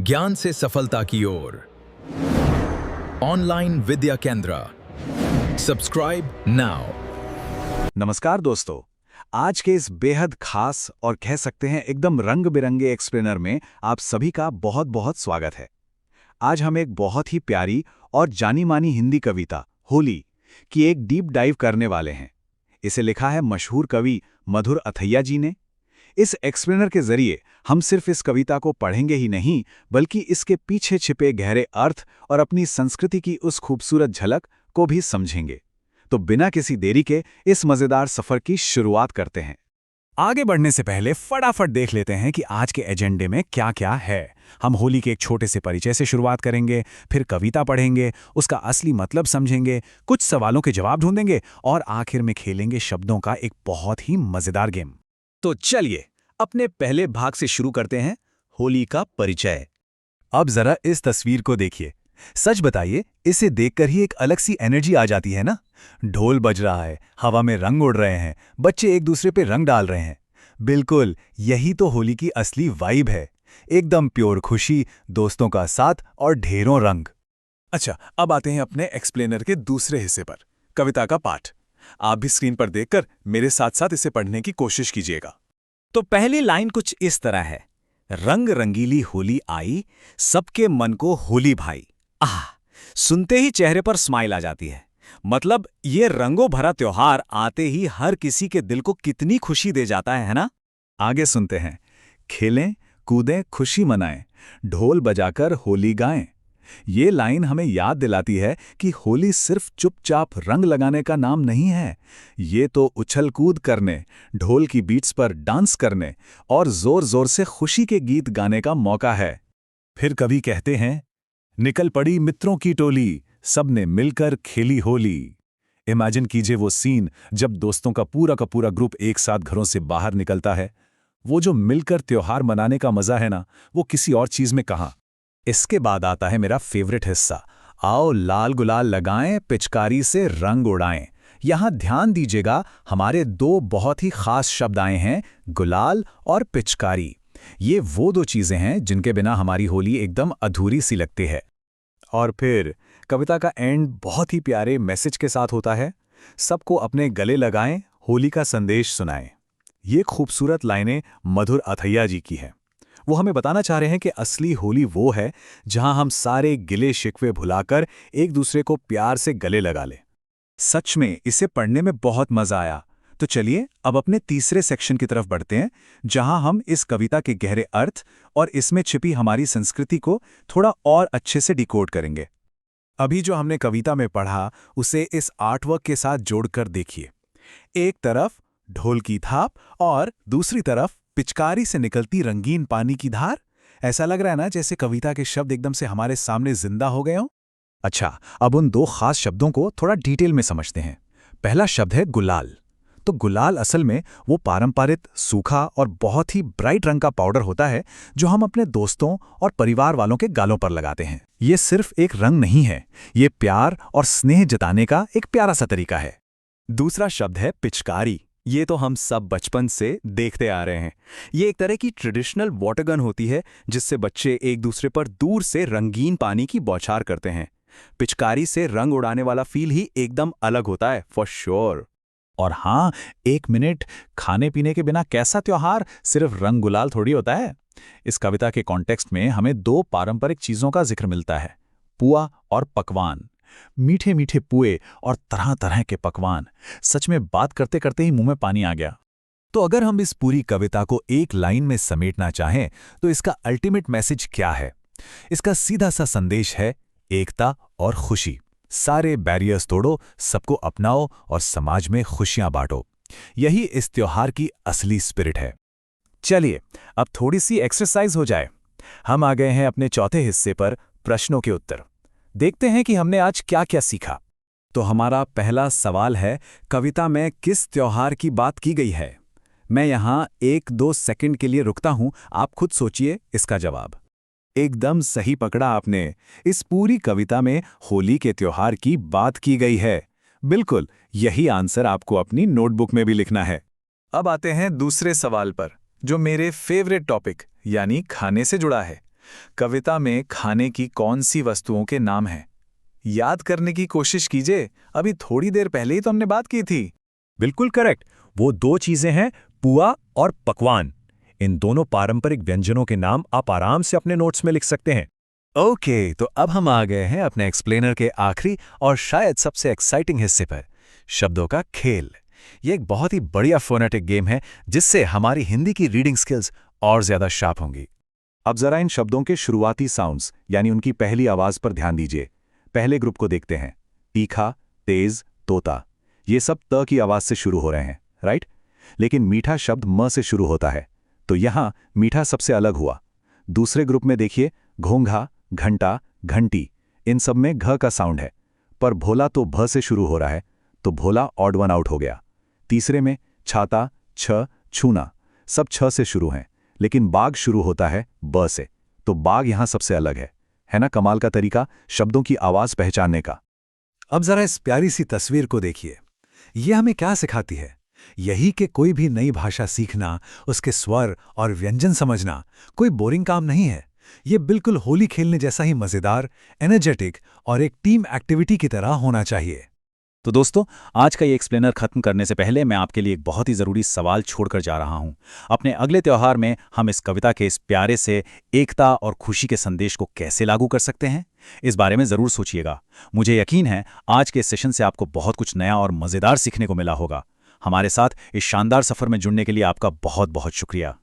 ज्ञान से सफलता की ओर। ऑनलाइन विद्या केंद्र। Subscribe now. नमस्कार दोस्तों, आज के इस बेहद खास और कह सकते हैं एकदम रंग बिरंगे एक्सप्लेनर में आप सभी का बहुत बहुत स्वागत है। आज हम एक बहुत ही प्यारी और जानी मानी हिंदी कविता होली की एक डीप डाइव करने वाले हैं। इसे लिखा है मशहूर कवि मधुर अथैया जी ने। इस एक्सप्लेनर के जरिए हम सिर्फ इस कविता को पढ़ेंगे ही नहीं, बल्कि इसके पीछे छिपे गहरे अर्थ और अपनी संस्कृति की उस खूबसूरत झलक को भी समझेंगे। तो बिना किसी देरी के इस मजेदार सफर की शुरुआत करते हैं। आगे बढ़ने से पहले फटाफट देख लेते हैं कि आज के एजेंडे में क्या क्या है। हम होली के एक छोटे से परिचय से शुरुआत करेंगे, फिर कविता पढ़ेंगे, उसका असली मतलब समझेंगे, कुछ सवालों के जवाब ढूंढेंगे और आखिर में खेलेंगे शब्दों का एक बहुत ही मजेदार गेम। तो चलिए अपने पहले भाग से शुरू करते हैं, होली का परिचय। अब जरा इस तस्वीर को देखिए। सच बताइए, इसे देखकर ही एक अलग सी एनर्जी आ जाती है ना। ढोल बज रहा है, हवा में रंग उड़ रहे हैं, बच्चे एक दूसरे पे रंग डाल रहे हैं। बिल्कुल यही तो होली की असली वाइब है। एकदम प्योर खुशी, दोस्तों का साथ और ढेरों रंग। अच्छा, अब आते हैं अपने एक्सप्लेनर के दूसरे हिस्से पर, कविता का पाठ। आप भी स्क्रीन पर देखकर मेरे साथ साथ इसे पढ़ने की कोशिश कीजिएगा। तो पहली लाइन कुछ इस तरह है, रंग रंगीली होली आई, सबके मन को होली भाई। आह, सुनते ही चेहरे पर स्माइल आ जाती है। मतलब ये रंगों भरा त्योहार आते ही हर किसी के दिल को कितनी खुशी दे जाता है ना। आगे सुनते हैं, खेलें कूदें खुशी मनाएं, ढोल बजाकर होली गाएं। ये लाइन हमें याद दिलाती है कि होली सिर्फ चुपचाप रंग लगाने का नाम नहीं है। ये तो उछल कूद करने, ढोल की बीट्स पर डांस करने और जोर जोर से खुशी के गीत गाने का मौका है। फिर कवि कहते हैं, निकल पड़ी मित्रों की टोली, सबने मिलकर खेली होली। इमेजिन कीजिए वो सीन जब दोस्तों का पूरा ग्रुप एक साथ घरों से बाहर निकलता है। वो जो मिलकर त्योहार मनाने का मजा है ना, वो किसी और चीज में कहाँ। इसके बाद आता है मेरा फेवरेट हिस्सा, आओ लाल गुलाल लगाएं, पिचकारी से रंग उड़ाएं। यहां ध्यान दीजिएगा, हमारे दो बहुत ही खास शब्द आए हैं, गुलाल और पिचकारी। ये वो दो चीजें हैं जिनके बिना हमारी होली एकदम अधूरी सी लगती है। और फिर कविता का एंड बहुत ही प्यारे मैसेज के साथ होता है, सबको अपने गले लगाएं, होली का संदेश सुनाएं। ये खूबसूरत लाइनें मधुर अथैया जी की हैं। वो हमें बताना चाह रहे हैं कि असली होली वो है जहां हम सारे गिले शिकवे भुलाकर एक दूसरे को प्यार से गले लगा लें। सच में इसे पढ़ने में बहुत मजा आया। तो चलिए अब अपने तीसरे सेक्शन की तरफ बढ़ते हैं, जहां हम इस कविता के गहरे अर्थ और इसमें छिपी हमारी संस्कृति को थोड़ा और अच्छे से डिकोड करेंगे। अभी जो हमने कविता में पढ़ा उसे इस आर्टवर्क के साथ जोड़कर देखिए। एक तरफ ढोल की थाप और दूसरी तरफ पिचकारी से निकलती रंगीन पानी की धार। ऐसा लग रहा है ना जैसे कविता के शब्द एकदम से हमारे सामने जिंदा हो गए हों। अच्छा, अब उन दो खास शब्दों को थोड़ा डिटेल में समझते हैं। पहला शब्द है गुलाल। तो गुलाल असल में वो पारंपरिक सूखा और बहुत ही ब्राइट रंग का पाउडर होता है जो हम अपने दोस्तों और परिवार वालों के गालों पर लगाते हैं। ये सिर्फ एक रंग नहीं है, ये प्यार और स्नेह जताने का एक प्यारा सा तरीका है। दूसरा शब्द है पिचकारी। ये तो हम सब बचपन से देखते आ रहे हैं। ये एक तरह की ट्रेडिशनल वाटर गन होती है जिससे बच्चे एक दूसरे पर दूर से रंगीन पानी की बौछार करते हैं। पिचकारी से रंग उड़ाने वाला फील ही एकदम अलग होता है, फॉर श्योर। और हाँ, एक मिनट, खाने पीने के बिना कैसा त्योहार, सिर्फ रंग गुलाल थोड़ी होता है। इस कविता के कॉन्टेक्स्ट में हमें दो पारंपरिक चीजों का जिक्र मिलता है, पुआ और पकवान। मीठे मीठे पुए और तरह तरह के पकवान। सच में बात करते करते ही मुंह में पानी आ गया। तो अगर हम इस पूरी कविता को एक लाइन में समेटना चाहें तो इसका अल्टीमेट मैसेज क्या है? इसका सीधा सा संदेश है, एकता और खुशी। सारे बैरियर्स तोड़ो, सबको अपनाओ और समाज में खुशियां बांटो। यही इस त्योहार की असली स्पिरिट है। चलिए अब थोड़ी सी एक्सरसाइज हो जाए। हम आ गए हैं अपने चौथे हिस्से पर, प्रश्नों के उत्तर। देखते हैं कि हमने आज क्या क्या सीखा। तो हमारा पहला सवाल है, कविता में किस त्योहार की बात की गई है? मैं यहां 1-2 सेकंड के लिए रुकता हूं, आप खुद सोचिए इसका जवाब। एकदम सही पकड़ा आपने। इस पूरी कविता में होली के त्योहार की बात की गई है। बिल्कुल यही आंसर आपको अपनी नोटबुक में भी लिखना है। अब आते हैं दूसरे सवाल पर, जो मेरे फेवरेट टॉपिक यानी खाने से जुड़ा है। कविता में खाने की कौन सी वस्तुओं के नाम हैं? याद करने की कोशिश कीजिए, अभी थोड़ी देर पहले ही तो हमने बात की थी। बिल्कुल करेक्ट। वो दो चीजें हैं, पुआ और पकवान। इन दोनों पारंपरिक व्यंजनों के नाम आप आराम से अपने नोट्स में लिख सकते हैं। ओके, तो अब हम आ गए हैं अपने एक्सप्लेनर के आखिरी और शायद सबसे एक्साइटिंग हिस्से पर, शब्दों का खेल। ये एक बहुत ही बढ़िया फोनेटिक गेम है जिससे हमारी हिंदी की रीडिंग स्किल्स और ज्यादा शार्प होंगी। अब जरा इन शब्दों के शुरुआती साउंड्स यानी उनकी पहली आवाज पर ध्यान दीजिए। पहले ग्रुप को देखते हैं, तीखा, तेज, तोता। ये सब त की आवाज से शुरू हो रहे हैं, राइट? लेकिन मीठा शब्द म से शुरू होता है, तो यहां मीठा सबसे अलग हुआ। दूसरे ग्रुप में देखिए, घोंघा, घंटा, घंटी, इन सब में घ का साउंड है, पर भोला तो भ से शुरू हो रहा है, तो भोला ऑड वन आउट हो गया। तीसरे में छाता, छ, छूना, सब छ से शुरू हैं, लेकिन बाग शुरू होता है ब से, तो बाग यहां सबसे अलग है ना? कमाल का तरीका शब्दों की आवाज पहचानने का। अब जरा इस प्यारी सी तस्वीर को देखिए। यह हमें क्या सिखाती है? यही कि कोई भी नई भाषा सीखना, उसके स्वर और व्यंजन समझना कोई बोरिंग काम नहीं है। ये बिल्कुल होली खेलने जैसा ही मजेदार, एनर्जेटिक और एक टीम एक्टिविटी की तरह होना चाहिए। तो दोस्तों, आज का ये एक्सप्लेनर खत्म करने से पहले मैं आपके लिए एक बहुत ही ज़रूरी सवाल छोड़कर जा रहा हूँ। अपने अगले त्योहार में हम इस कविता के इस प्यारे से एकता और खुशी के संदेश को कैसे लागू कर सकते हैं, इस बारे में ज़रूर सोचिएगा। मुझे यकीन है आज के इस सेशन से आपको बहुत कुछ नया और मज़ेदार सीखने को मिला होगा। हमारे साथ इस शानदार सफ़र में जुड़ने के लिए आपका बहुत बहुत शुक्रिया।